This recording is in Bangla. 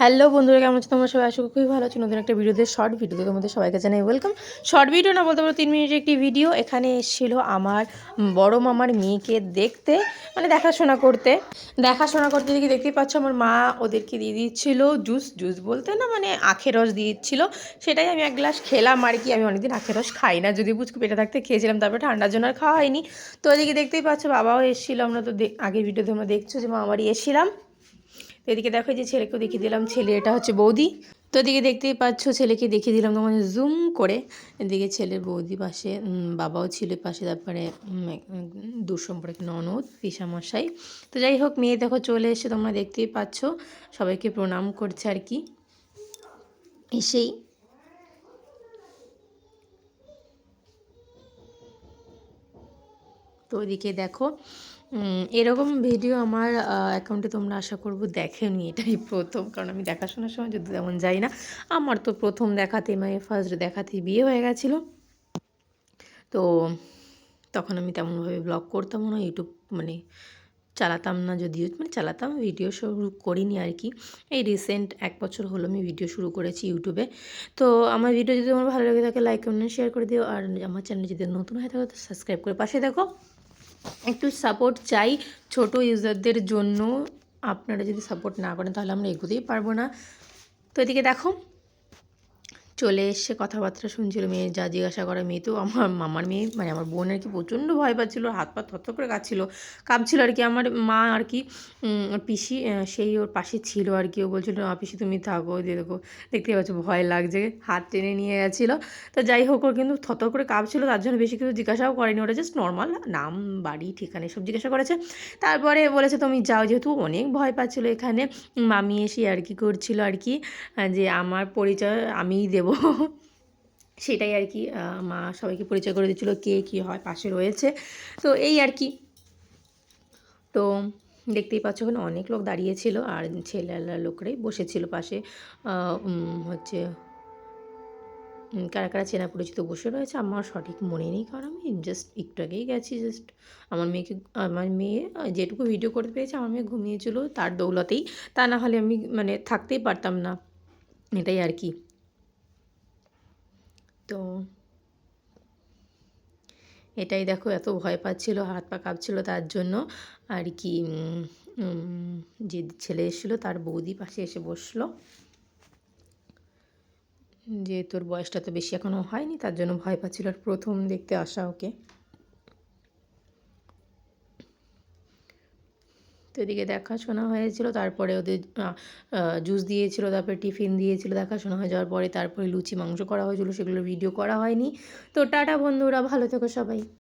হ্যালো বন্ধুরা, কেমন আছো তোমরা সবাই? আশা করি খুবই ভালো আছো। নতুন একটা ভিডিওতে শর্ট ভিডিওতে তোমাদের সবাইকে জানাই ওয়েলকাম। শর্ট ভিডিও না বলতে পারো 3 মিনিটের একটি ভিডিও। এখানে এসেছিল আমার বড় মামার মেয়েকে দেখতে, মানে দেখাশোনা করতে দেখি দেখতেই পাচ্ছ আমার মা ওদেরকে দিয়ে দিচ্ছিল জুস বলতে না, মানে আখের রস দিয়ে দিচ্ছিল। সেটাই আমি এক গ্লাস খেলাম আর কি। আমি অনেকদিন আখের রস খাই না, যদি বুঝকে পেটে থাকতে খেয়েছিলাম, তারপরে ঠান্ডার জন্য আর খাওয়া হয়নি। তো ওদিকে দেখতেই পাচ্ছ বাবাও এসেছিলো। আমরা তো আগের ভিডিওতে তোমরা দেখছো যে মামারই এসেছিলাম। তো এদিকে দেখো যে ছেলেকেও দেখিয়ে দিলাম, ছেলে এটা হচ্ছে বৌদি। তো এদিকে দেখতেই পাচ্ছ ছেলেকে দেখিয়ে দিলাম তোমার জুম করে। এদিকে ছেলের বৌদি পাশে, বাবাও ছিল পাশে, তারপরে দূর সম্পর্কে ননদ, পিসামশাই। তো যাই হোক, মেয়ে দেখো চলে এসে তোমরা দেখতেই পাচ্ছ, সবাইকে প্রণাম করছে আর কি। এসেই তো ওইদিকে দেখো, এরকম ভিডিও আমার অ্যাকাউন্টে তোমরা আশা করবো দেখেনি, এটাই প্রথম। কারণ আমি দেখাশোনার সময় যদি তেমন যাই না, আমার তো প্রথম দেখাতেই, মানে ফার্স্ট দেখাতেই বিয়ে হয়ে গেছিলো। তো তখন আমি তেমনভাবে ব্লগ করতামও না, ইউটিউব মানে চালাতাম না, যদিও মানে চালাতাম, ভিডিও শুরু করিনি আর কি। এই রিসেন্ট 1 বছর হলো আমি ভিডিও শুরু করেছি ইউটিউবে। তো আমার ভিডিও যদি তোমার ভালো লাগে থাকে লাইক কমেন্ট শেয়ার করে দিও। আর আমার চ্যানেল যদি নতুন হয়ে থাকে তো সাবস্ক্রাইব করে পাশে দেখো। একটু সাপোর্ট চাই ছোট ইউজারদের জন্য। আপনারা যদি সাপোর্ট না করেন তাহলে আমরা এগোতেই পারবো না। তো এদিকে দেখো চলে এসে কথাবার্তা শুনছিল, মেয়ে যা জিজ্ঞাসা করা। মেয়ে তো আমার মামার মেয়ে, মানে আমার বোন আর কি, প্রচণ্ড ভয় পাচ্ছিলো, হাত পা থরথর করে কাঁপছিল আর কি। আমার মা আর কি, ওর পিসি সেই ওর পাশে ছিল আর কি। ও বলছিল না পিসি তুমি থাকো, দিয়ে দেখো দেখতে পাচ্ছ ভয় লাগছে, হাত টেনে নিয়ে গেছিলো। তো যাই হোক, ওর কিন্তু থরথর করে কাঁপছিল, তার জন্য বেশি কিছু জিজ্ঞাসাও করেনি। ওটা জাস্ট নর্মাল নাম, বাড়ি, ঠিকানা সব জিজ্ঞাসা করেছে। তারপরে বলেছে তুমি যাও, যেহেতু অনেক ভয় পাচ্ছিলো। এখানে মামি এসে আর কি করছিল আর কি, যে আমার পরিচয় আমিই দেব। সেটাই আর কি, মা সবাইকে পরিচয় করে দিচ্ছিলো কে কী হয়, পাশে রয়েছে। তো এই আর কি। তো দেখতেই পাচ্ছ ওখানে অনেক লোক দাঁড়িয়েছিল, আর ছেলেরা লোকরাই বসেছিল পাশে। হচ্ছে কারা কারা চেনা পরিচিত বসে রয়েছে আমার সঠিক মনে নেই, কারণ আমি জাস্ট একটু আগেই গেছি। জাস্ট আমার মেয়ে যেটুকু ভিডিও করতে পেরেছে, আমার মেয়ে ঘুমিয়েছিল তার দৌলতেই। তা না হলে আমি মানে থাকতেই পারতাম না, এটাই আর কি। তো এটাই দেখো, এত ভয় পাচ্ছিল, হাত পা কাঁপছিল, তার জন্য আর কি। যে ছেলে এসেছিলো তার বৌদি পাশে এসে বসলো, যে তোর বয়সটা তো বেশি এখনও হয়নি, তার জন্য ভয় পাচ্ছিল, আর প্রথম দেখতে আসা ওকে। তো এদিকে দেখাশোনা হয়েছিল, তারপরে ওদের জুস দিয়েছিল, তারপরে টিফিন দিয়েছিল। দেখাশোনা হয়ে যাওয়ার পরে তারপরে লুচি মাংস করা হয়েছিল, সেগুলোর ভিডিও করা হয়নি। তো টাটা বন্ধুরা, ভালো থেকো সবাই।